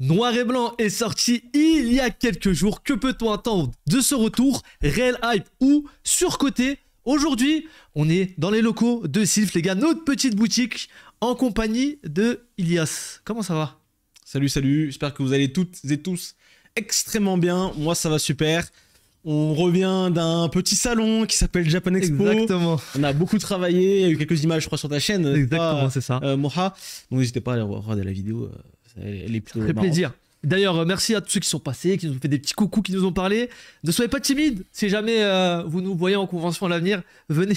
Noir et Blanc est sorti il y a quelques jours. Que peut-on attendre de ce retour? Réel hype ou surcoté? Aujourd'hui, on est dans les locaux de Silph, les gars, notre petite boutique en compagnie de Ilias. Comment ça va? Salut, salut. J'espère que vous allez toutes et tous extrêmement bien. Moi, ça va super. On revient d'un petit salon qui s'appelle Japan Expo. Exactement. On a beaucoup travaillé. Il y a eu quelques images, je crois, sur ta chaîne. Exactement, c'est ça. Moha. Donc, n'hésitez pas à aller regarder la vidéo. Elle est plutôt Ça fait marrante. plaisir. D'ailleurs, merci à tous ceux qui sont passés, qui nous ont fait des petits coucous, qui nous ont parlé. Ne soyez pas timides. Si jamais vous nous voyez en convention à l'avenir, venez.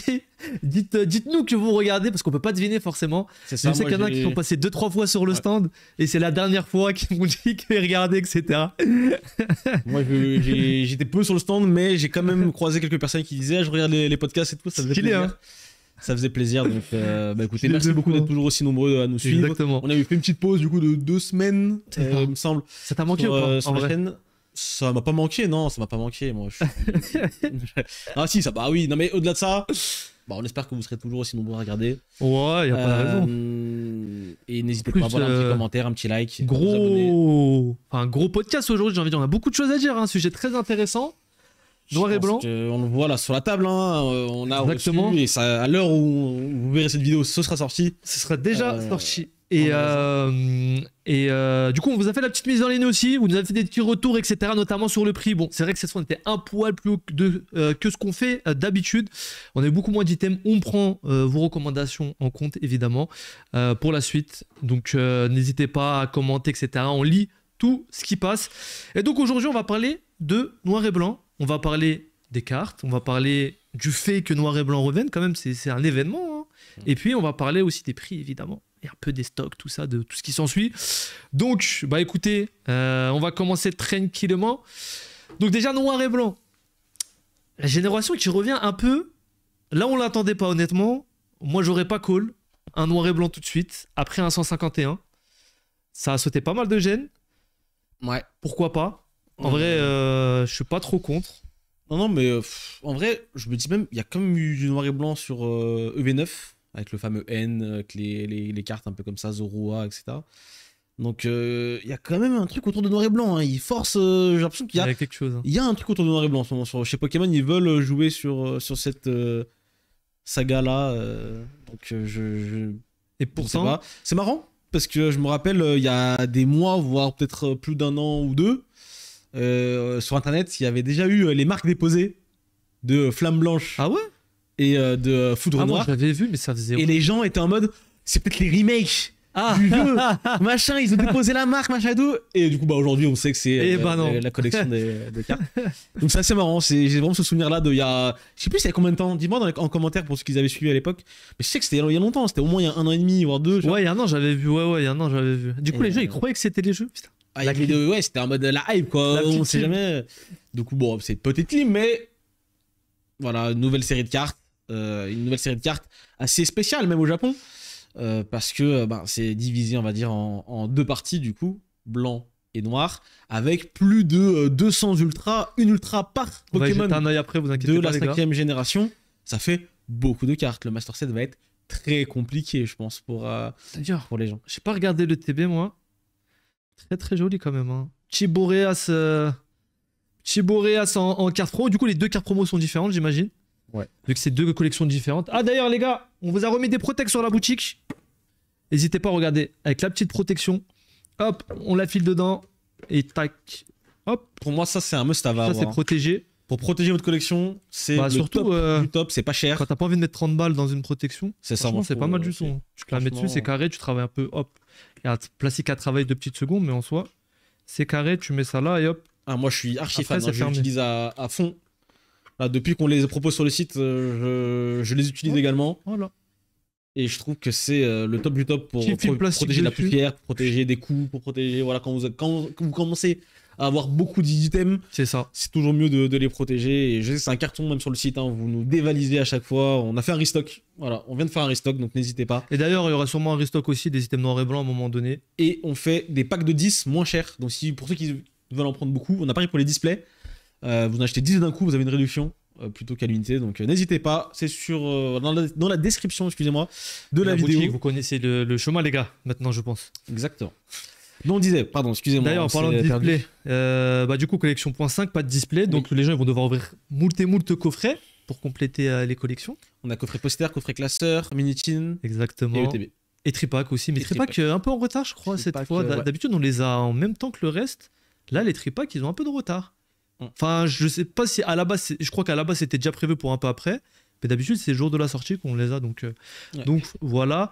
Dites-nous que vous regardez, parce qu'on peut pas deviner forcément. C'est ça. Je sais qu'il y en a qui sont passés 2-3 fois sur le stand, et c'est la dernière fois qu'ils m'ont dit qu'ils regardaient, etc. Moi, j'étais peu sur le stand, mais j'ai quand même croisé quelques personnes qui disaient je regarde les podcasts et tout. Ça faisait Stylé, plaisir. hein. Ça faisait plaisir. Donc, écoutez, Stylé merci de beaucoup fou, d'être hein. toujours aussi nombreux à nous suivre. Exactement. On a eu fait une petite pause du coup de 2 semaines, il me semble. Ça t'a manqué sur, ou pas sur en la vrai chaîne. Ça m'a pas manqué, non, ça m'a pas manqué. Moi, ah si, ça, bah oui, non mais au-delà de ça, bah, on espère que vous serez toujours aussi nombreux à regarder. Ouais, y a pas de raison. Et n'hésitez Plus, pas à avoir un petit commentaire, un petit like. à vous abonner. Gros podcast aujourd'hui, j'ai envie de dire. On a beaucoup de choses à dire, un sujet très intéressant. Noir Je et pense blanc. On le voit là sur la table, hein. On a Exactement. reçu, et ça, à l'heure où vous verrez cette vidéo, ce sera sorti. Ce sera déjà sorti. on Du coup, on vous a fait la petite mise en ligne aussi. Vous nous avez fait des petits retours, etc. Notamment sur le prix. Bon, c'est vrai que cette fois, on était un poil plus haut que ce qu'on fait d'habitude. On a eu beaucoup moins d'items. On prend vos recommandations en compte, évidemment, pour la suite. Donc, n'hésitez pas à commenter, etc. On lit tout ce qui passe. Et donc, aujourd'hui, on va parler de Noir et Blanc. On va parler des cartes. On va parler du fait que Noir et Blanc reviennent. Quand même, c'est un événement, hein. Et puis, on va parler aussi des prix, évidemment. Et un peu des stocks, tout ça, de tout ce qui s'ensuit. Donc, bah écoutez, on va commencer tranquillement. Donc déjà, Noir et Blanc. La génération qui revient un peu... Là, on l'attendait pas, honnêtement. Moi, j'aurais pas call un Noir et Blanc tout de suite, après un 151. Ça a sauté pas mal de gènes. Ouais. Pourquoi pas? En vrai, je suis pas trop contre. Non, mais en vrai, je me dis même, il y a quand même eu du noir et blanc sur EV9, avec le fameux N, avec les cartes un peu comme ça, Zorua, etc. Donc, il y a quand même un truc autour de noir et blanc. Hein. Ils forcent, j'ai l'impression qu'il y Il y a, a quelque chose, hein. il y a un truc autour de noir et blanc en ce moment. Chez Pokémon, ils veulent jouer sur cette saga-là. Donc, Et je sais pourtant, pas. C'est marrant, parce que je me rappelle, il y a des mois, voire peut-être plus d'un an ou deux, sur internet, il y avait déjà eu les marques déposées de Flamme Blanche ah ouais? et de Foudre Ah, moi, Noire. je l'avais vu, mais ça faisait... Et les gens étaient en mode, c'est peut-être les remakes Ah du jeu, machin, ils ont déposé la marque, machin et tout. Et du coup, bah aujourd'hui, on sait que c'est Eh ben non. la collection des cartes. Donc c'est assez marrant, j'ai vraiment ce souvenir-là de il y a... Je sais plus il y a combien de temps, dis-moi en commentaire pour ceux qui avaient suivi à l'époque. Mais je sais que c'était il y a longtemps, c'était au moins il y a 1 an et demi, voire 2. Ouais, il y a un an, j'avais vu. Ouais, il y a un an, j'avais vu. Du coup, les gens, ils croyaient que c'était les jeux. Putain. Ah, il y avait ouais, c'était en mode la hype, quoi. La On petite sait team. jamais. Du coup, bon, c'est peut-être clean, mais voilà, une nouvelle série de cartes. Une nouvelle série de cartes assez spéciale, même au Japon. Parce que c'est divisé, on va dire, en 2 parties, du coup, blanc et noir, avec plus de 200 ultras, une ultra par On va y Pokémon jeter un œil après, vous inquiétez de pas, la les gars. 5ème génération. Ça fait beaucoup de cartes. Le Master Set va être très compliqué, je pense, pour D'ailleurs, les gens. j'ai pas regardé le TB, moi. Très très joli quand même, hein. Chiboreas en carte pro. Du coup, les 2 cartes promo sont différentes, j'imagine. Ouais. Vu que c'est 2 collections différentes. Ah, d'ailleurs, les gars, on vous a remis des protects sur la boutique. N'hésitez pas à regarder. Avec la petite protection. Hop, on la file dedans. Et tac. Hop, Pour moi, ça, c'est un must à ça avoir. c'est protégé. Pour protéger votre collection, c'est Bah, le surtout, top du top, c'est pas cher. Quand t'as pas envie de mettre 30 balles dans une protection, C'est ça, franchement, moi, c'est faut- pas mal du c'est- tout, hein. Tu te la mets dessus, franchement- c'est carré, tu travailles un peu, hop. Il y a un plastique à travail de petites secondes, mais en soi, c'est carré, tu mets ça là et hop. Ah, moi, je suis archi Après, fan, c'est hein, je fermé. l'utilise à fond. Là, depuis qu'on les propose sur le site, je les utilise Ouais. également. Voilà. Et je trouve que c'est le top du top pour Petit fil plastique protéger la dessus. poussière, pour protéger des coups, pour protéger. Voilà, quand vous commencez à avoir beaucoup d'items, C'est ça. c'est toujours mieux de les protéger. Et je sais que c'est un carton même sur le site, hein, vous nous dévalisez à chaque fois. On a fait un restock. Voilà, on vient de faire un restock, donc n'hésitez pas. Et d'ailleurs, il y aura sûrement un restock aussi des items noirs et blancs à un moment donné. Et on fait des packs de 10 moins chers. Donc si pour ceux qui veulent en prendre beaucoup, on a pris pour les displays. Vous en achetez 10 d'un coup, vous avez une réduction plutôt qu'à l'unité. Donc n'hésitez pas, c'est sur dans la description, excusez-moi, de la vidéo. boutique, vous connaissez le chemin, les gars, maintenant, je pense. Exactement. Non, on disait, pardon, excusez-moi. D'ailleurs, en parlant de display, bah, du coup, collection .5, pas de display. Donc, les gens ils vont devoir ouvrir moult et moult coffrets pour compléter les collections. On a coffret poster, coffret classeur, mini-tin Exactement. et ETB. Et tripack aussi. Mais Et tripack un peu en retard, je crois, cette fois. ouais. D'habitude, on les a en même temps que le reste. Là, les tripack, ils ont un peu de retard. Enfin, je sais pas si à la base, je crois qu'à la base, c'était déjà prévu pour un peu après. Mais d'habitude, c'est le jour de la sortie qu'on les a. Donc voilà.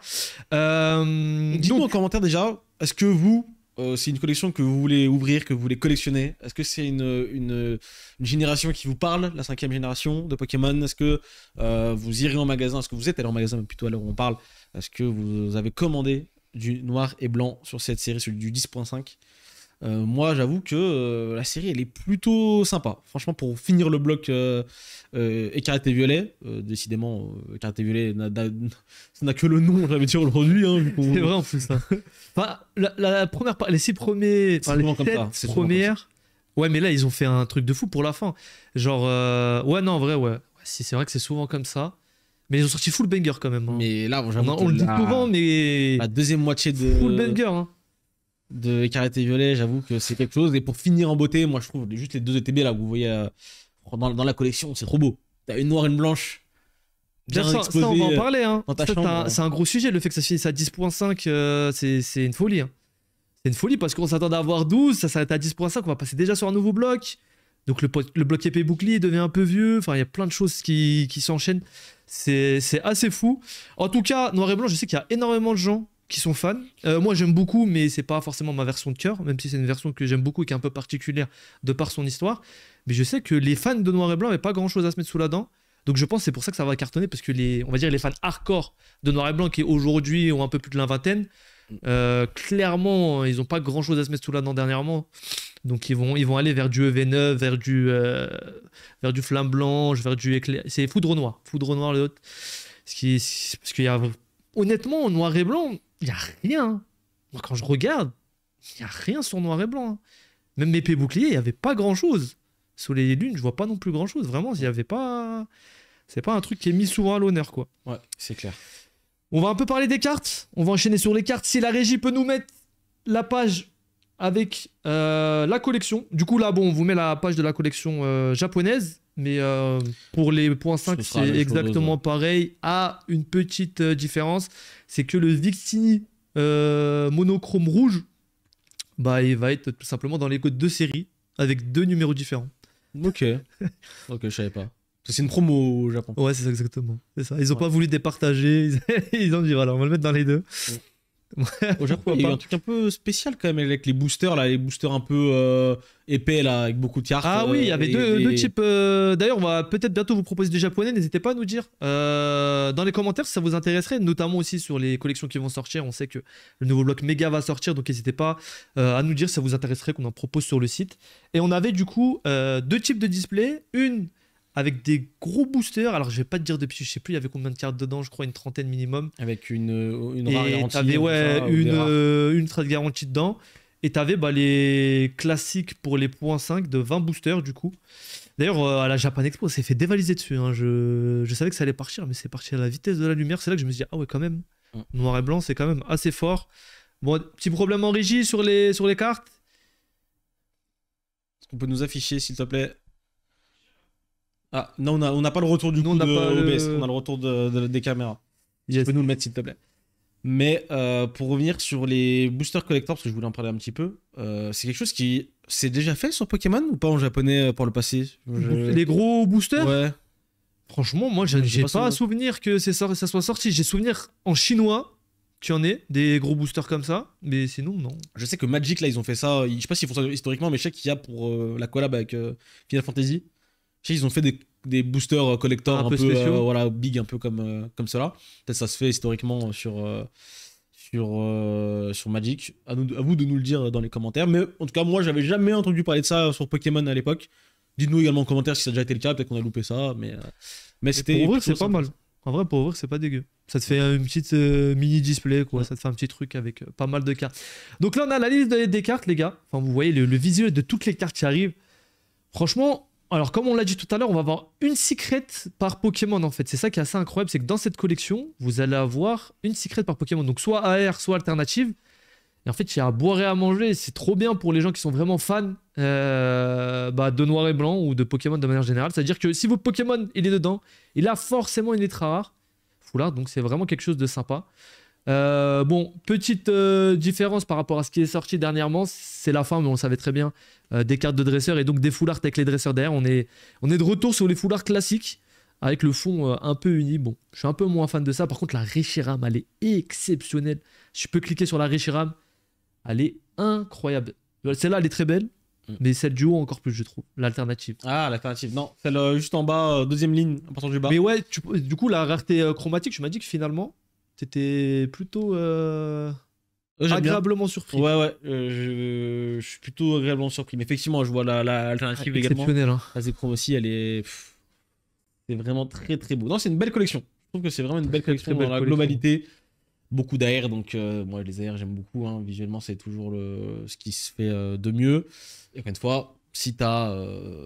Dites-nous en commentaire déjà, est-ce que vous, c'est une collection que vous voulez ouvrir, que vous voulez collectionner? Est-ce que c'est une génération qui vous parle, la 5e génération de Pokémon? Est-ce que vous irez en magasin? Est-ce que vous êtes allé en magasin plutôt à l'heure où on parle? Est-ce que vous avez commandé du noir et blanc sur cette série, sur du 10.5? Moi, j'avoue que la série, elle est plutôt sympa. Franchement, pour finir le bloc écarlate et violet, décidément, écarlate et violet, ça n'a que le nom, j'avais dit aujourd'hui. Hein, c'est vrai en plus. Ça. Enfin, la première part, les 6 premiers, enfin, les 7 premières. Ouais, mais là, ils ont fait un truc de fou pour la fin. Genre, ouais, non, en vrai, ouais. Si, c'est vrai que c'est souvent comme ça. Mais ils ont sorti full banger quand même. Hein. Mais là, j'avoue on le dit souvent, mais. La deuxième moitié de. Full banger, hein. De écarlate et violet, j'avoue que c'est quelque chose. Et pour finir en beauté, moi je trouve juste les 2 ETB là que vous voyez dans la collection, c'est trop beau. T'as une noire et une blanche. Bien ça, on va en parler. Hein. C'est un gros sujet, le fait que ça finisse à 10.5, c'est une folie. Hein. C'est une folie parce qu'on s'attendait à avoir 12, ça s'arrête à 10.5, on va passer déjà sur un nouveau bloc. Donc le bloc épée bouclier devient un peu vieux. Enfin, il y a plein de choses qui s'enchaînent. C'est assez fou. En tout cas, noir et blanc, je sais qu'il y a énormément de gens qui sont fans. Moi j'aime beaucoup, mais c'est pas forcément ma version de cœur, même si c'est une version que j'aime beaucoup et qui est un peu particulière de par son histoire. Mais je sais que les fans de noir et blanc n'avaient pas grand chose à se mettre sous la dent. Donc je pense que c'est pour ça que ça va cartonner, parce que on va dire les fans hardcore de noir et blanc qui aujourd'hui ont un peu plus de la vingtaine, clairement ils ont pas grand chose à se mettre sous la dent dernièrement. Donc ils vont aller vers du EV9, vers du flamme blanche, vers du éclair. C'est foudre noir le autre. Parce qu'il y a honnêtement en noir et blanc, il n'y a rien. Moi, quand je regarde, il n'y a rien sur noir et blanc. Hein. Même épée bouclier, il n'y avait pas grand-chose. Soleil et lune, je vois pas non plus grand-chose. Vraiment, il n'y avait pas... C'est pas un truc qui est mis souvent à l'honneur, quoi. Ouais, c'est clair. On va un peu parler des cartes. On va enchaîner sur les cartes. Si la régie peut nous mettre la page avec la collection. Du coup, là, bon, on vous met la page de la collection japonaise. Mais pour les points 5, c'est exactement pareil. À une petite différence, c'est que le Victini monochrome rouge, bah, il va être tout simplement dans les codes de série avec 2 numéros différents. Ok. Ok, je savais pas. C'est une promo au Japon. Ouais, c'est ça, exactement. C'est ça. Ils ont pas voulu départager. Ils ont dit, voilà, on va le mettre dans les 2. Au Japon, il y a eu un truc un peu spécial quand même avec les boosters, là, les boosters un peu épais, là, avec beaucoup de cartes. Ah oui, il y avait deux types. D'ailleurs, on va peut-être bientôt vous proposer des japonais. N'hésitez pas à nous dire dans les commentaires si ça vous intéresserait, notamment aussi sur les collections qui vont sortir. On sait que le nouveau bloc méga va sortir, donc n'hésitez pas à nous dire si ça vous intéresserait qu'on en propose sur le site. Et on avait du coup 2 types de displays. Une avec des gros boosters. Alors, je vais pas te dire depuis, je sais plus, il y avait combien de cartes dedans, je crois une 30aine minimum. Avec une rare garantie. T'avais une trade garantie dedans. Et t'avais les classiques pour les points 5 de 20 boosters du coup. D'ailleurs, à la Japan Expo, on s'est fait dévaliser dessus. Hein. Je savais que ça allait partir, mais c'est parti à la vitesse de la lumière. C'est là que je me suis dit, ah ouais, quand même, noir et blanc, c'est quand même assez fort. Bon, petit problème en régie sur les cartes. Est-ce qu'on peut nous afficher, s'il te plaît? Ah, non, on n'a pas le retour du coup de OBS, on a le retour des caméras. Yes. Tu peux nous le mettre s'il te plaît. Mais pour revenir sur les boosters collector, parce que je voulais en parler un petit peu, c'est quelque chose qui s'est déjà fait sur Pokémon ou pas en japonais par le passé? Les gros boosters? Ouais. Franchement, moi j'ai pas à souvenir que ça soit sorti. J'ai souvenir en chinois qu'il y en ait des gros boosters comme ça, mais sinon non. Je sais que Magic là ils ont fait ça, je sais pas s'ils font ça historiquement, mais je sais qu'il y a pour la collab avec Final Fantasy. Je sais qu'ils ont fait des boosters collector un peu spéciaux. Voilà, big, un peu comme cela. Peut-être ça se fait historiquement sur Magic. À vous de nous le dire dans les commentaires. Mais en tout cas, moi, j'avais jamais entendu parler de ça sur Pokémon à l'époque. Dites-nous également en commentaire si ça a déjà été le cas. Peut-être qu'on a loupé ça. Mais c'était. Pour ouvrir, c'est pas mal. En vrai, pour ouvrir, c'est pas dégueu. Ça te fait une petite mini display, quoi. Ouais. Ça te fait un petit truc avec pas mal de cartes. Donc là, on a la liste des cartes, les gars. Enfin, vous voyez le visuel de toutes les cartes qui arrivent. Franchement. Alors, comme on l'a dit tout à l'heure, on va avoir une secret par Pokémon, en fait. C'est ça qui est assez incroyable, c'est que dans cette collection, vous allez avoir une secret par Pokémon. Donc, soit AR, soit alternative. Et en fait, il y a à boire et à manger. C'est trop bien pour les gens qui sont vraiment fans de noir et blanc ou de Pokémon de manière générale. C'est-à-dire que si votre Pokémon il est dedans, il a forcément une lettre rare. Foulard, donc c'est vraiment quelque chose de sympa. Bon, petite différence par rapport à ce qui est sorti dernièrement, c'est la fin, mais on le savait très bien, des cartes de dresseurs et donc des foulards avec les dresseurs derrière. On est de retour sur les foulards classiques avec le fond un peu uni. Bon, je suis un peu moins fan de ça. Par contre, la Reshiram, elle est exceptionnelle. Je peux cliquer sur la Reshiram, elle est incroyable. Celle-là, elle est très belle, mais celle du haut encore plus, je trouve. L'alternative. Ah, l'alternative. Non, celle juste en bas, deuxième ligne, en partant du bas. Mais ouais, du coup, la rareté chromatique, tu m'as dit que finalement, c'était plutôt agréablement surpris. Ouais, je suis plutôt agréablement surpris. Mais effectivement, je vois l'alternative également. Exceptionnelle, hein. La Zekrom aussi, elle est. C'est vraiment très très beau. Non, c'est une belle collection. Je trouve que c'est vraiment une belle collection dans la globalité. Beaucoup d'AR, donc moi les AR j'aime beaucoup. Hein. Visuellement, c'est toujours ce qui se fait de mieux. Et encore une fois, si t'as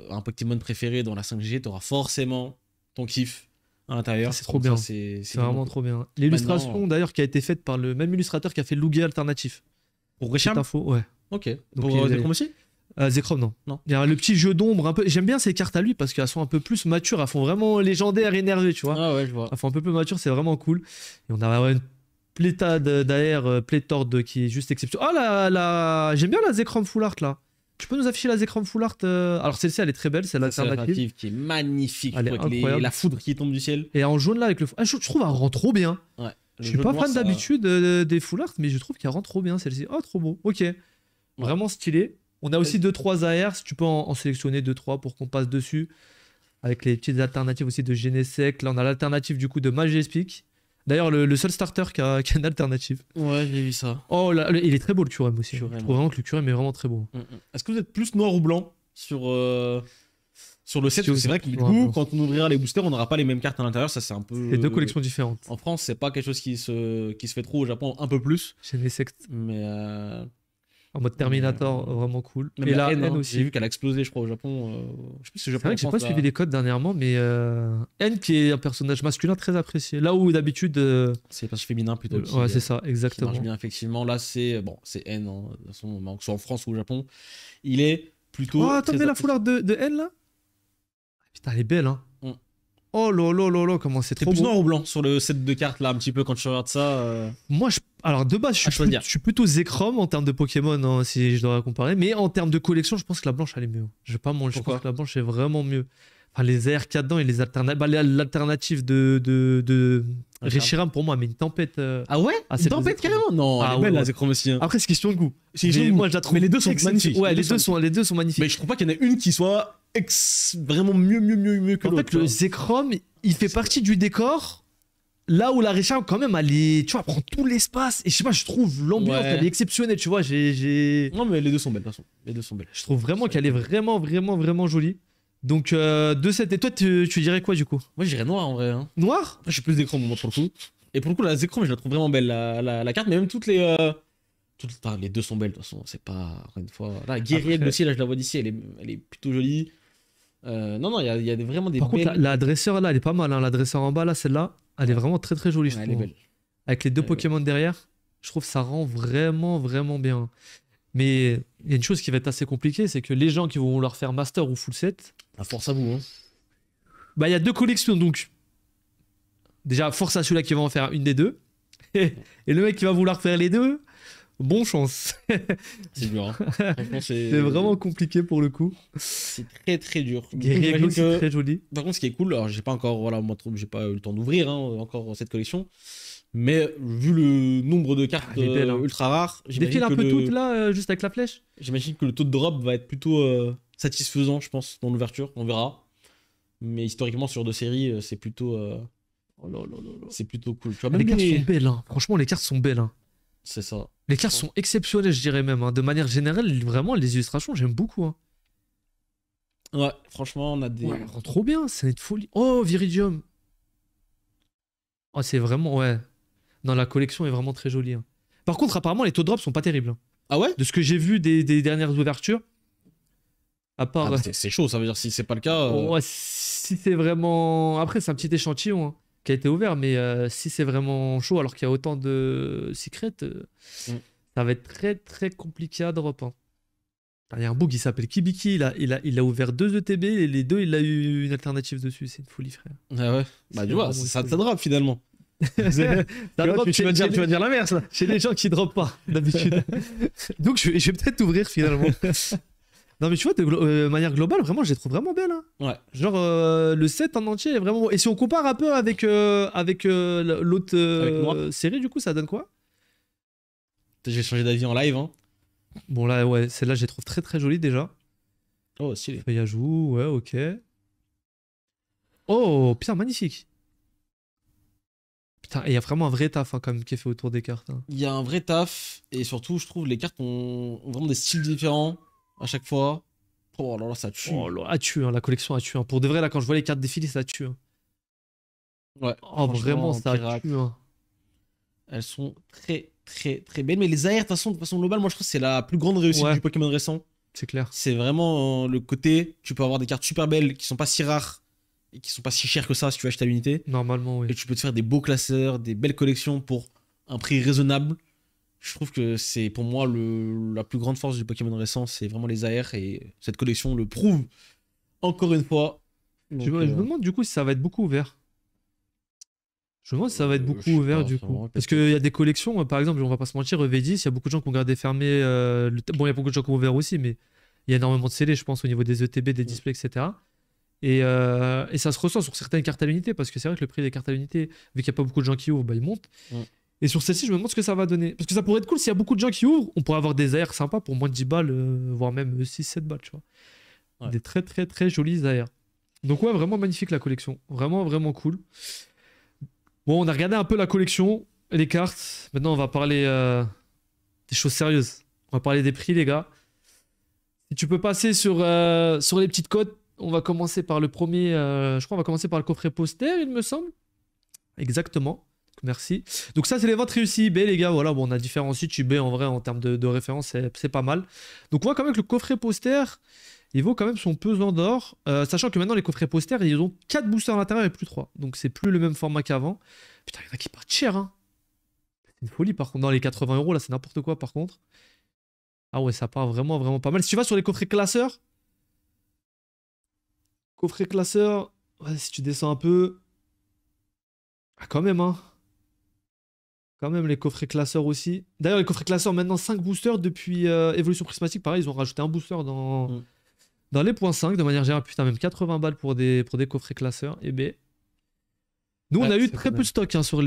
un Pokémon préféré dans la 5G, t'auras forcément ton kiff à l'intérieur. C'est trop bien. C'est vraiment trop bien. L'illustration d'ailleurs qui a été faite par le même illustrateur qui a fait Lugia alternatif. Pour Reshiram. Info, ouais. Ok. Donc, pour Zekrom aussi. Zekrom, non. Il y a le petit jeu d'ombre un peu. J'aime bien ces cartes à lui parce qu'elles sont un peu plus matures. Elles font vraiment légendaire, énervé, tu vois. Ah ouais, je vois. Elles font un peu plus mature, c'est vraiment cool. Et on a une pléthade d'AR, pléthore qui est juste exceptionnelle. Ah, j'aime bien la Zekrom Full Art là. Tu peux nous afficher la Zekrom Full Art Alors celle-ci, elle est très belle, c'est l'alternative. Qui est magnifique. Elle est incroyable. La foudre qui tombe du ciel. Et en jaune là avec le. Ah, je trouve elle rend trop bien. Ouais. Je suis pas fan d'habitude des Full Art, mais je trouve qu'elle rend trop bien celle-ci. Oh, trop beau. Ok. Ouais. Vraiment stylé. On a aussi 2-3 AR, si tu peux en sélectionner 2-3 pour qu'on passe dessus. Avec les petites alternatives aussi de Genesect. Là, on a l'alternative du coup de Majestic. D'ailleurs, le seul starter qui a une alternative. Ouais, j'ai vu ça. Oh, là, il est très beau le Curem aussi. Je trouve vraiment que le Curem est vraiment très beau. Est-ce que vous êtes plus noir ou blanc sur le set? C'est vrai que du coup, quand on ouvrira les boosters, on n'aura pas les mêmes cartes à l'intérieur. Ça, c'est un peu. C'est deux collections différentes. En France, c'est pas quelque chose qui se fait trop. Au Japon, un peu plus. Genesect. Mais. En mode Terminator, vraiment cool. Même et la N aussi. J'ai vu qu'elle a explosé, je crois, au Japon. Je sais pas si c'est vrai que j'ai pas suivi les codes dernièrement, mais N qui est un personnage masculin très apprécié. Là où d'habitude. C'est le personnage féminin plutôt. Ouais, c'est ça, exactement. Qui marche bien, effectivement. Là, c'est N, hein, de toute façon, que ce soit en France ou au Japon. Il est plutôt. Oh, attends, mais la foulard de N là. Putain, elle est belle, hein. Oh là, comment c'est trop beau. C'est plus noir ou blanc sur le set de cartes là, un petit peu quand tu regardes ça. Moi, alors de base, je suis plutôt Zekrom en termes de Pokémon, hein, si je dois comparer. Mais en termes de collection, je pense que la blanche elle est mieux. Je sais pas, moi, je pense que la blanche est vraiment mieux. Enfin, les AR qu'il y a dedans et les alternatives. L'alternative de Reshiram pour moi, mais une tempête. Ah ouais, une tempête carrément. Non, elle est belle la Zekrom aussi. Hein. Après, c'est question de goût. Moi, je la trouve. Mais les deux sont magnifiques. Ouais, les deux sont magnifiques. Mais je trouve pas qu'il y en ait une qui soit vraiment mieux que l'autre. En fait, le Zekrom, il fait partie du décor. Là où la Reshiram, quand même, elle est, tu vois, elle prend tout l'espace. Et je sais pas, je trouve l'ambiance, elle est exceptionnelle, tu vois. Non, mais les deux sont belles, de toute façon. Les deux sont belles. Je trouve vraiment qu'elle est vraiment jolie. Donc, de cette. Et toi, tu dirais quoi, du coup? Moi, j'irais noir, en vrai. Hein. Noir? Je suis plus Zekrom, moi, pour le coup. Et pour le coup, la Zekrom, je la trouve vraiment belle, la carte. Mais même toutes les. Les deux sont belles, de toute façon. C'est pas. Encore une fois. Là, Guerriel aussi, là, je la vois d'ici, elle est plutôt jolie. Non, il y a vraiment des. Par contre, la dresseur, là, elle est pas mal. Hein. La dresseur en bas, là, celle-là. Elle est vraiment très jolie, je trouve. Elle est belle. Avec les deux Pokémon derrière, je trouve que ça rend vraiment bien. Mais il y a une chose qui va être assez compliquée, c'est que les gens qui vont leur faire Master ou Full Set... À force à vous, hein. Bah, il y a deux collections, donc... Déjà, force à celui-là qui va en faire une des deux. Et le mec qui va vouloir faire les deux, bon chance. C'est dur, hein. C'est vraiment compliqué pour le coup. C'est très dur. Guerrier c'est très joli. Par contre, ce qui est cool, alors j'ai pas encore, j'ai pas eu le temps d'ouvrir encore cette collection, mais vu le nombre de cartes ultra rares, défile un peu toutes là, juste avec la flèche. J'imagine que le taux de drop va être plutôt satisfaisant, je pense, dans l'ouverture, on verra. Mais historiquement, sur deux séries, c'est plutôt, c'est plutôt cool. Tu vois, même les cartes sont belles, hein. Franchement, les cartes sont belles. Hein. C'est ça. Les cartes sont exceptionnelles, je dirais même. Hein. De manière générale, vraiment, les illustrations, j'aime beaucoup. Hein. Ouais, franchement, on a des. Ouais, trop bien, c'est une folie. Oh, Viridium. Oh, c'est vraiment, ouais. Non, la collection est vraiment très jolie. Hein. Par contre, apparemment, les taux de drop sont pas terribles. Hein. Ah ouais? De ce que j'ai vu des dernières ouvertures. À part. C'est chaud, ça veut dire si c'est pas le cas. Ouais, si c'est vraiment. Après, c'est un petit échantillon. Hein, qui a été ouvert, mais si c'est vraiment chaud alors qu'il y a autant de secrets, Ça va être très très compliqué à drop. Hein. Il y a un bug qui s'appelle Kibiki, il a ouvert 2 ETB et les deux, il a eu une alternative dessus. C'est une folie, frère. Ah ouais. Bah, tu vois, ça drop finalement. Ça drop tu vas dire l'inverse là. chez les gens qui dropent pas, d'habitude. Donc, je vais peut-être t'ouvrir finalement. Non, mais tu vois, de manière globale, vraiment, je les trouve vraiment belles. Hein. Ouais. Genre, le set en entier est vraiment beau. Et si on compare un peu avec l'autre série, du coup, ça donne quoi? Je vais changer d'avis en live. Hein. Bon, là, ouais, celle-là, je les trouve très très jolie déjà. Oh, stylé. Feuillage joue, ouais, ok. Oh, putain, magnifique. Putain, il y a vraiment un vrai taf hein, quand même qui est fait autour des cartes. Hein. Il y a un vrai taf. Et surtout, je trouve les cartes ont vraiment des styles différents à chaque fois. Oh là là, ça tue. Oh là, a tué, hein, la collection a tué. Hein. Pour de vrai, là, quand je vois les cartes défiler, ça tue. Hein. Ouais. Oh, vraiment, ça tue. Hein. Elles sont très très très belles. Mais les AR, de façon globale, moi je trouve que c'est la plus grande réussite du Pokémon récent. C'est clair. C'est vraiment le côté, tu peux avoir des cartes super belles qui sont pas si rares et qui sont pas si chères que ça si tu achètes à l'unité. Normalement, oui. Et tu peux te faire des beaux classeurs, des belles collections pour un prix raisonnable. Je trouve que c'est pour moi la plus grande force du Pokémon récent, c'est vraiment les AR et cette collection le prouve encore une fois. Donc, je me demande du coup si ça va être beaucoup ouvert. Je me demande si ça va être beaucoup ouvert du coup. Parce qu'il y a des collections, par exemple, on va pas se mentir, EV10, il y a beaucoup de gens qui ont gardé fermé. Bon, il y a beaucoup de gens qui ont ouvert aussi, mais il y a énormément de scellés, je pense, au niveau des ETB, des displays, etc. Et ça se ressent sur certaines cartes à l'unité, parce que c'est vrai que le prix des cartes à l'unité, vu qu'il n'y a pas beaucoup de gens qui ouvrent, bah, il monte. Et sur celle-ci, je me demande ce que ça va donner. Parce que ça pourrait être cool s'il y a beaucoup de gens qui ouvrent, on pourrait avoir des AR sympas pour moins de 10 balles, voire même 6-7 balles, tu vois. Ouais. Des très très très jolis AR. Donc ouais, vraiment magnifique la collection. Vraiment vraiment cool. Bon, on a regardé un peu la collection, les cartes. Maintenant, on va parler des choses sérieuses. On va parler des prix, les gars. Si tu peux passer sur les petites cotes, on va commencer par le premier. Je crois qu'on va commencer par le coffret poster, il me semble. Exactement. Merci. Donc ça, c'est les ventes réussies eBay, les gars. Voilà, bon, on a différents sites eBay, en vrai, en termes de référence, c'est pas mal. Donc on voit quand même que le coffret poster, il vaut quand même son pesant d'or. Sachant que maintenant, les coffrets posters, ils ont 4 boosters à l'intérieur et plus 3. Donc c'est plus le même format qu'avant. Putain, il y en a qui partent cher, hein. C'est une folie, par contre. Dans les 80 €, là, c'est n'importe quoi, par contre. Ah ouais, ça part vraiment, vraiment pas mal. Si tu vas sur les coffrets classeurs, ouais, si tu descends un peu... Ah, quand même, hein. Quand même, les coffrets classeurs aussi. D'ailleurs, les coffrets classeurs, maintenant 5 boosters depuis Évolution Prismatique. Pareil, ils ont rajouté un booster dans les points 5 de manière générale. Putain, même 80 balles pour des coffrets classeurs. Et ben. Nous, on a eu très peu de stock hein, sur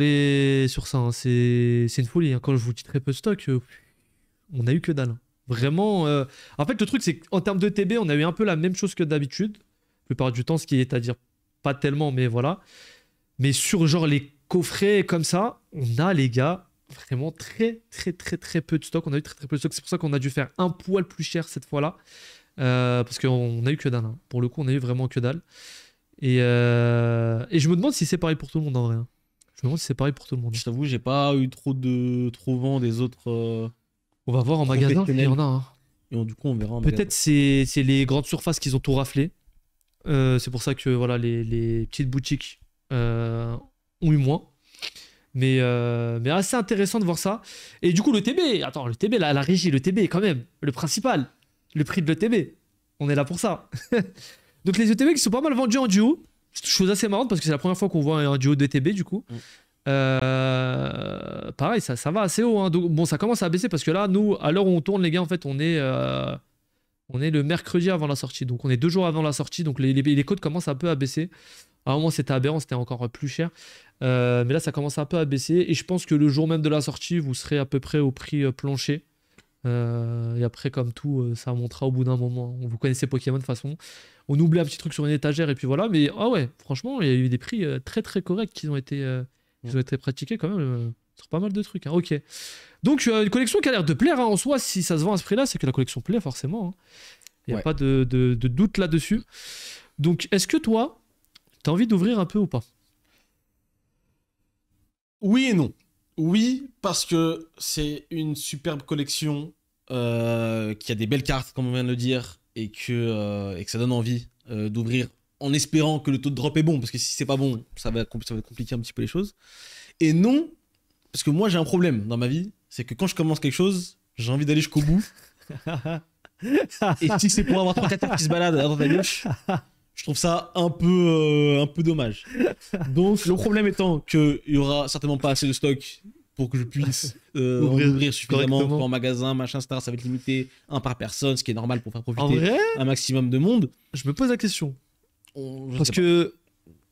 ça. Hein. C'est une folie. Hein. Quand je vous dis très peu de stock, on a eu que dalle. Hein. Vraiment. En fait, le truc, c'est qu'en termes de TB, on a eu un peu la même chose que d'habitude. La plupart du temps, ce qui est à dire pas tellement, mais voilà. Mais sur genre les coffrets comme ça, on a les gars vraiment très très peu de stock. On a eu très peu de stock. C'est pour ça qu'on a dû faire un poil plus cher cette fois-là. Parce qu'on a eu que dalle. Hein. Pour le coup, on a eu vraiment que dalle. Et je me demande si c'est pareil pour tout le monde en vrai. Hein. Je me demande si c'est pareil pour tout le monde. Je t'avoue, j'ai pas eu trop vent des autres. On va voir en magasin s'il y en a. Hein. Et du coup, on verra en Peut-être c'est les grandes surfaces qui ont tout raflé. C'est pour ça que voilà, les petites boutiques ont eu moins. Mais assez intéressant de voir ça. Et du coup, le TB, attends, le TB, la régie, le TB, quand même, le principal, le prix de l'ETB. On est là pour ça. Donc, les ETB qui sont pas mal vendus en duo. Chose assez marrante parce que c'est la première fois qu'on voit un duo d'ETB, du coup. Pareil, ça va assez haut. Hein. Donc, bon, ça commence à baisser parce que là, nous, à l'heure où on tourne, les gars, en fait, on est le mercredi avant la sortie. Donc, on est 2 jours avant la sortie. Donc, les codes commencent un peu à baisser. À un moment, c'était aberrant, c'était encore plus cher. Mais là, ça commence un peu à baisser. Et je pense que le jour même de la sortie, vous serez à peu près au prix plancher. Et après, comme tout, ça montera au bout d'un moment. Vous connaissez Pokémon de toute façon. On oublie un petit truc sur une étagère et puis voilà. Mais ah ouais, franchement, il y a eu des prix très très corrects qui ont été pratiqués quand même sur pas mal de trucs. Hein. Ok. Donc, une collection qui a l'air de plaire hein, en soi. Si ça se vend à ce prix-là, c'est que la collection plaît forcément. Il n'y a pas de doute là-dessus. Donc, est-ce que toi, t'as envie d'ouvrir un peu ou pas? Oui et non. Oui, parce que c'est une superbe collection qui a des belles cartes, comme on vient de le dire, et que ça donne envie d'ouvrir en espérant que le taux de drop est bon, parce que si c'est pas bon, ça va compliquer un petit peu les choses. Et non, parce que moi j'ai un problème dans ma vie, c'est que quand je commence quelque chose, j'ai envie d'aller jusqu'au bout. Et si c'est pour avoir 3-4 heures qui se baladent à droite à gauche, je trouve ça un peu dommage. Donc, le problème étant qu'il y aura certainement pas assez de stock pour que je puisse ouvrir suffisamment en magasin, machin, etc. Ça va être limité, un par personne, ce qui est normal pour faire profiter un maximum de monde. Je me pose la question. Parce que,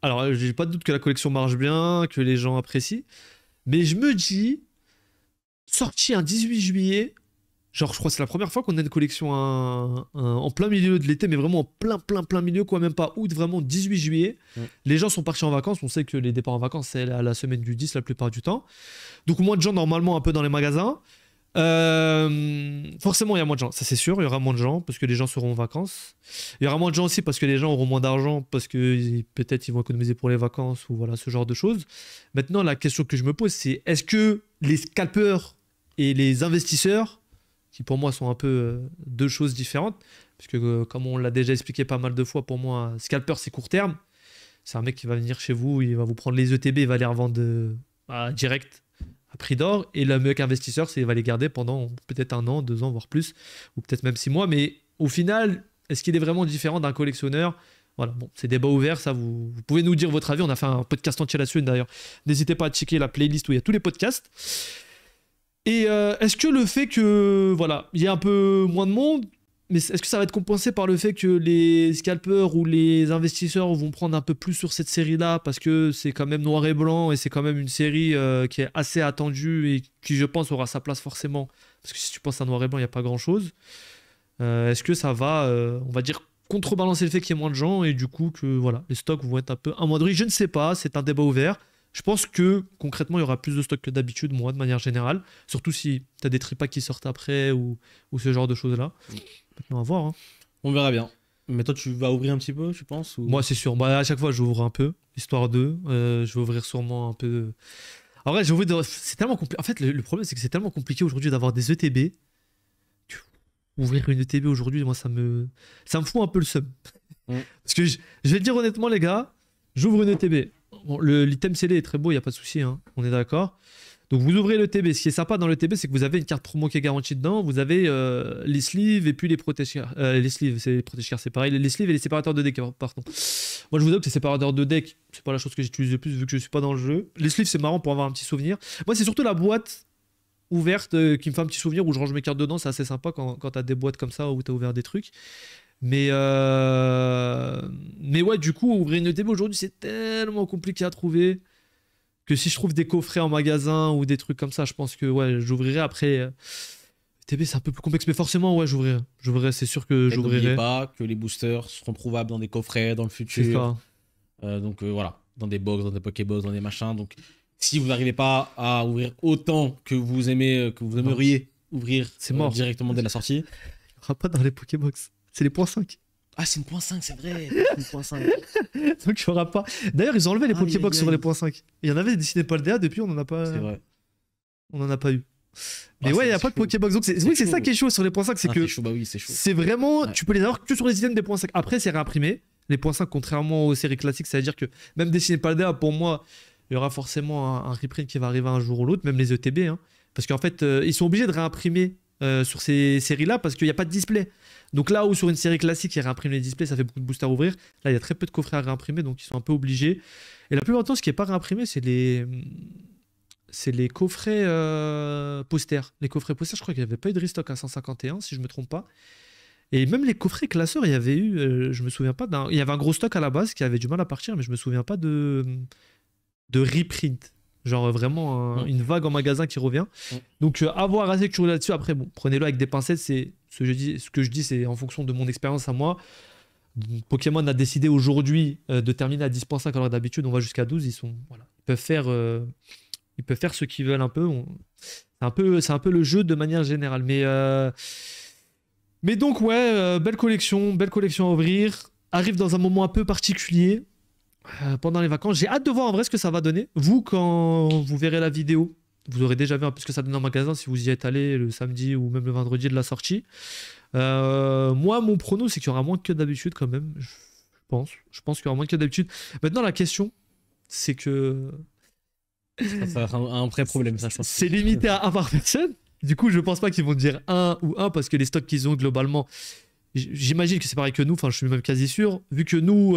alors, j'ai pas de doute que la collection marche bien, que les gens apprécient, mais je me dis, sorti un 18 juillet, genre, je crois que c'est la première fois qu'on a une collection en plein milieu de l'été, mais vraiment en plein milieu, quoi, même pas août, vraiment 18 juillet. Les gens sont partis en vacances. On sait que les départs en vacances, c'est à la semaine du 10 la plupart du temps. Donc, moins de gens normalement un peu dans les magasins. Forcément, il y a moins de gens, ça c'est sûr. Il y aura moins de gens parce que les gens seront en vacances. Il y aura moins de gens aussi parce que les gens auront moins d'argent parce que peut-être ils vont économiser pour les vacances ou voilà, ce genre de choses. Maintenant, la question que je me pose, c'est est-ce que les scalpeurs et les investisseurs, qui pour moi sont un peu deux choses différentes, parce que comme on l'a déjà expliqué pas mal de fois, pour moi, un scalper c'est court terme. C'est un mec qui va venir chez vous, il va vous prendre les ETB, il va les revendre direct à prix d'or. Et le mec investisseur, c'est il va les garder pendant peut-être 1 an, 2 ans, voire plus, ou peut-être même 6 mois. Mais au final, est-ce qu'il est vraiment différent d'un collectionneur? Voilà, bon, c'est débat ouvert, ça, vous pouvez nous dire votre avis. On a fait un podcast entier là-dessus, d'ailleurs. N'hésitez pas à checker la playlist où il y a tous les podcasts. Et est-ce que le fait que, voilà, il y a un peu moins de monde, mais est-ce que ça va être compensé par le fait que les scalpers ou les investisseurs vont prendre un peu plus sur cette série-là parce que c'est quand même noir et blanc et c'est quand même une série qui est assez attendue et qui, je pense, aura sa place forcément. Parce que si tu penses à noir et blanc, il n'y a pas grand-chose. Est-ce que ça va, on va dire, contrebalancer le fait qu'il y ait moins de gens et du coup que, voilà, les stocks vont être un peu amoindris? Je ne sais pas, c'est un débat ouvert. Je pense que concrètement, il y aura plus de stock que d'habitude, moi, de manière générale. Surtout si tu as des tripacks qui sortent après ou ce genre de choses-là. Maintenant, à voir. Hein. On verra bien. Mais toi, tu vas ouvrir un petit peu, tu penses ou... Moi, c'est sûr. Bah, à chaque fois, j'ouvre un peu, histoire de. Je vais ouvrir sûrement un peu. En vrai, c'est tellement compliqué. En fait, le problème, c'est que c'est tellement compliqué aujourd'hui d'avoir des ETB. Ouvrir une ETB aujourd'hui, moi, ça me fout un peu le seum. Parce que je vais te dire honnêtement, les gars, j'ouvre une ETB. Bon, l'item scellé est très beau, il n'y a pas de souci, hein, on est d'accord. Donc vous ouvrez le TB. Ce qui est sympa dans le TB, c'est que vous avez une carte promo qui est garantie dedans. Vous avez les sleeves et puis les protège-cartes. Les sleeves, c'est les protège-cartes, c'est pareil. Les sleeves et les séparateurs de deck, pardon. Moi, je vous avoue que les séparateurs de deck, c'est pas la chose que j'utilise le plus vu que je suis pas dans le jeu. Les sleeves, c'est marrant pour avoir un petit souvenir. Moi, c'est surtout la boîte ouverte qui me fait un petit souvenir où je range mes cartes dedans. C'est assez sympa quand t'as des boîtes comme ça où t'as ouvert des trucs. Mais ouais, du coup, ouvrir une ETB aujourd'hui, c'est tellement compliqué à trouver que si je trouve des coffrets en magasin ou des trucs comme ça, je pense que ouais, j'ouvrirai après. ETB, c'est un peu plus complexe, mais forcément, ouais, j'ouvrirai. J'ouvrirai, c'est sûr que j'ouvrirai. N'oubliez pas que les boosters seront trouvables dans des coffrets dans le futur. C'est ça. Donc voilà, dans des box, dans des Pokébox, dans des machins. Donc si vous n'arrivez pas à ouvrir autant que vous aimeriez ouvrir directement dès la sortie, il n'y aura pas dans les Pokébox. C'est les points 5. Ah, c'est une point 5, c'est vrai. Une point 5. Donc, il n'y aura pas. D'ailleurs, ils ont enlevé les Pokébox sur les points 5. Il y en avait dessiné pas le DA, depuis, on n'en a pas. C'est vrai. On n'en a pas eu. Mais ouais, il n'y a pas de Pokébox. Donc, c'est ça qui est chaud sur les points 5. C'est que. C'est chaud, bah oui, c'est chaud. C'est vraiment. Tu peux les avoir que sur les items des points 5. Après, c'est réimprimé. Les points 5, contrairement aux séries classiques, ça veut dire que même dessiné pas le DA, pour moi, il y aura forcément un reprint qui va arriver un jour ou l'autre, même les ETB. Hein. Parce qu'en fait, ils sont obligés de réimprimer sur ces séries-là parce qu'il n'y a pas de display. Donc là où sur une série classique, ils réimpriment les displays, ça fait beaucoup de boosters à ouvrir. Là, il y a très peu de coffrets à réimprimer, donc ils sont un peu obligés. Et la plupart du temps, ce qui n'est pas réimprimé, c'est les coffrets posters. Les coffrets posters, je crois qu'il n'y avait pas eu de restock à 151, si je ne me trompe pas. Et même les coffrets classeurs, il y avait eu, je me souviens pas d'un... Il y avait un gros stock à la base qui avait du mal à partir, mais je me souviens pas de reprint. Genre vraiment une vague en magasin qui revient. Donc avoir assez curieux là-dessus. Après, bon, prenez-le avec des pincettes. C'est ce que je dis, c'est en fonction de mon expérience à moi. Pokémon a décidé aujourd'hui de terminer à 10.5 alors d'habitude on va jusqu'à 12. Ils peuvent faire ce qu'ils veulent un peu. C'est un peu le jeu de manière générale. Mais donc ouais, belle collection à ouvrir. Arrive dans un moment un peu particulier. Pendant les vacances, j'ai hâte de voir en vrai ce que ça va donner. Vous, quand vous verrez la vidéo, vous aurez déjà vu un peu ce que ça donne en magasin si vous y êtes allé le samedi ou même le vendredi de la sortie. Moi, mon prono, c'est qu'il y aura moins que d'habitude quand même. Je pense qu'il y aura moins que d'habitude. Maintenant, la question, c'est que Ça va être un vrai problème, ça, je pense. C'est limité à un par personne. Du coup, je pense pas qu'ils vont dire un ou un parce que les stocks qu'ils ont globalement, j'imagine que c'est pareil que nous. Enfin, je suis même quasi sûr. Vu que nous,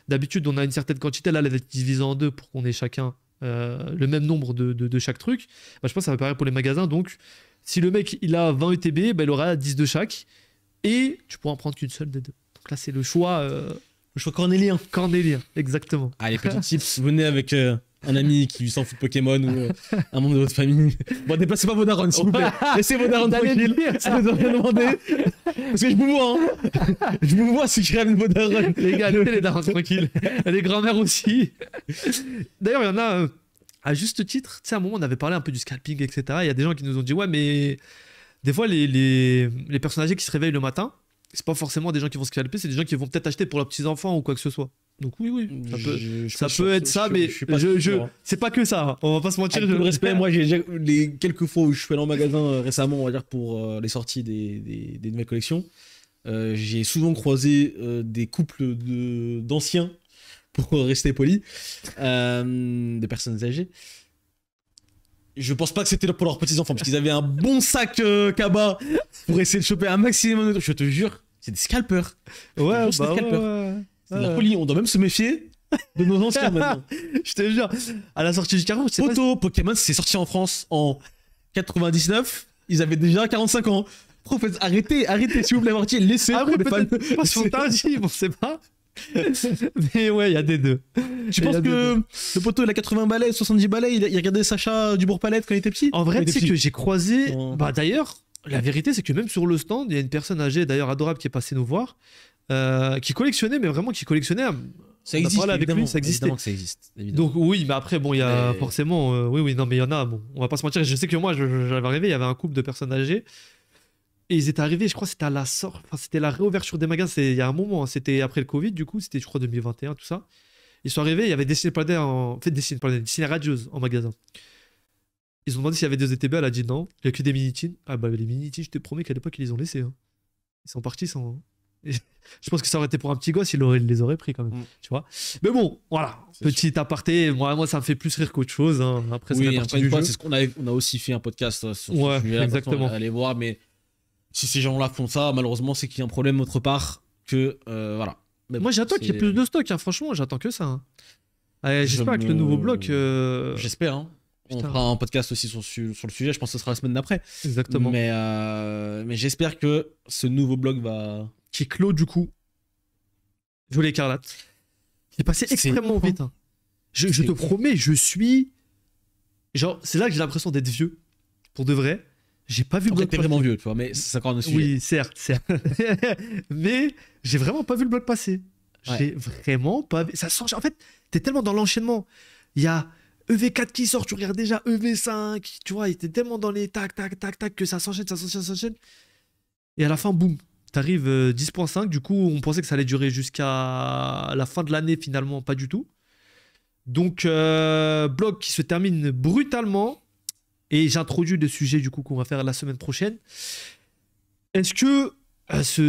d'habitude, on a une certaine quantité, là, elle va être divisée en deux pour qu'on ait chacun le même nombre de chaque truc. Bah, je pense que ça va pareil pour les magasins. Donc, si le mec il a 20 ETB, bah, il aura 10 de chaque. Et tu pourras en prendre qu'une seule des deux. Donc là, c'est le choix. Le choix cornélien. Cornélien, exactement. Allez, petit tips, venez avec un ami qui s'en fout de Pokémon ou un membre de votre famille. Bon, déplacez pas vos darons, s'il vous plaît. Laissez vos darons tranquilles. Ça ne doit rien demander. Parce que je vous vois, hein. Je vous vois si je ramène vos darons. Les gars, laissez les darons tranquilles. Les grands-mères aussi. D'ailleurs, il y en a, à juste titre, tu sais, à un moment, on avait parlé un peu du scalping, etc. Il y a des gens qui nous ont dit, ouais, mais des fois, les personnes âgées qui se réveillent le matin, c'est pas forcément des gens qui vont scalper, c'est des gens qui vont peut-être acheter pour leurs petits-enfants ou quoi que ce soit. Donc oui, ça peut être ça, mais c'est pas que ça. On va pas se mentir. Avec tout le respect, moi, j'ai les quelques fois où je suis allé en magasin récemment, on va dire pour les sorties des nouvelles collections, j'ai souvent croisé des couples d'anciens, pour rester poli, des personnes âgées. Je pense pas que c'était pour leurs petits-enfants, parce qu'ils avaient un bon sac cabas pour essayer de choper un maximum de... Je te jure, c'est des scalpers. Ouais, c'est des scalpers. C'est de la folie, on doit même se méfier de nos anciens maintenant. Je te jure, à la sortie du carreau, je sais pas si... Pokémon, c'est sorti en France en 99, ils avaient déjà 45 ans. Arrêtez, s'il vous plaît, Marty, laissez les fans. Pas son tardi, on sait pas. Mais ouais, il y a des deux. Tu penses que le poteau il a 80 balais, 70 balais, il regardait Sacha Dubourg-Palette quand il était petit? En vrai, tu sais que j'ai croisé. Bah d'ailleurs, la vérité, c'est que même sur le stand, il y a une personne âgée, d'ailleurs adorable, qui est passée nous voir, qui collectionnait, mais vraiment qui collectionnait. Ça existe, avec lui, ça existait. Évidemment que ça existe. Évidemment. Donc oui, mais après, bon, il y a forcément. Oui, non, mais il y en a. Bon, on va pas se mentir. Je sais que moi, j'avais arrivé, il y avait un couple de personnes âgées. Et ils étaient arrivés, je crois que c'était à la sorte, enfin, c'était la réouverture des magasins, il y a un moment, c'était après le Covid, du coup, c'était, je crois, 2021, tout ça. Ils sont arrivés, il y avait Destiny Radieuse en magasin. Ils ont demandé s'il y avait des ETB, elle a dit non, il n'y a que des mini-teens. Ah bah, les mini-teens, je te promets qu'à l'époque, ils les ont laissés. Hein. Ils sont partis sans. Et je pense que ça aurait été pour un petit gosse, ils les auraient pris quand même, tu vois. Mais bon, voilà, petit aparté, moi, ça me fait plus rire qu'autre chose. Hein. Après, oui, c'est ce qu'on on a aussi fait un podcast sur ce sujet-là. Exactement. Allez voir, mais. Si ces gens-là font ça, malheureusement, c'est qu'il y a un problème autre part que voilà. Mais moi, j'attends qu'il y ait plus de stock. Hein. Franchement, j'attends que ça. Hein. J'espère que le nouveau bloc. J'espère. Hein. On fera un podcast aussi sur le sujet. Je pense que ce sera la semaine d'après. Exactement. Mais j'espère que ce nouveau bloc va. Qui clôt du coup. Violet écarlate. C'est passé extrêmement vite. Hein. Je te promets, je suis. Genre, c'est là que j'ai l'impression d'être vieux. Pour de vrai. J'ai pas vu le bloc. T'es vraiment vieux, tu vois, mais c'est encore un sujet. Oui, certes. Mais j'ai vraiment pas vu le bloc passer. Ouais. J'ai vraiment pas vu. Ça sent. En fait, t'es tellement dans l'enchaînement. Il y a EV4 qui sort, tu regardes déjà EV5. Tu vois, il était tellement dans les tac, que ça s'enchaîne. Et à la fin, boum. T'arrives 10.5. Du coup, on pensait que ça allait durer jusqu'à la fin de l'année, finalement, pas du tout. Donc, bloc qui se termine brutalement. Et j'introduis le sujet du coup qu'on va faire la semaine prochaine. Est-ce que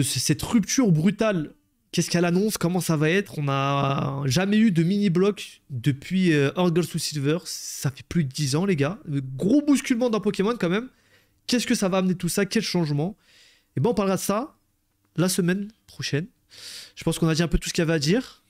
cette rupture brutale, qu'est-ce qu'elle annonce? Comment ça va être? On n'a jamais eu de mini-bloc depuis Earth Gold to Silver. Ça fait plus de 10 ans, les gars. Gros bousculement dans Pokémon quand même. Qu'est-ce que ça va amener tout ça? Quel changement? Et ben on parlera de ça la semaine prochaine. Je pense qu'on a dit un peu tout ce qu'il y avait à dire.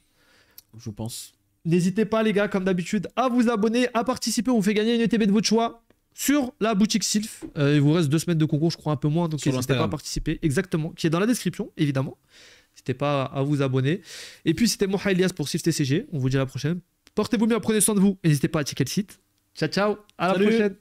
Je pense. N'hésitez pas, les gars, comme d'habitude, à vous abonner, à participer. On vous fait gagner une ETB de votre choix sur la boutique Sylph. Il vous reste 2 semaines de concours, je crois un peu moins, donc n'hésitez pas à participer. Exactement, qui est dans la description, évidemment. N'hésitez pas à vous abonner. Et puis, c'était Moha Elias pour Sylph TCG. On vous dit à la prochaine. Portez-vous bien, prenez soin de vous. N'hésitez pas à checker le site. Ciao, ciao. À la prochaine.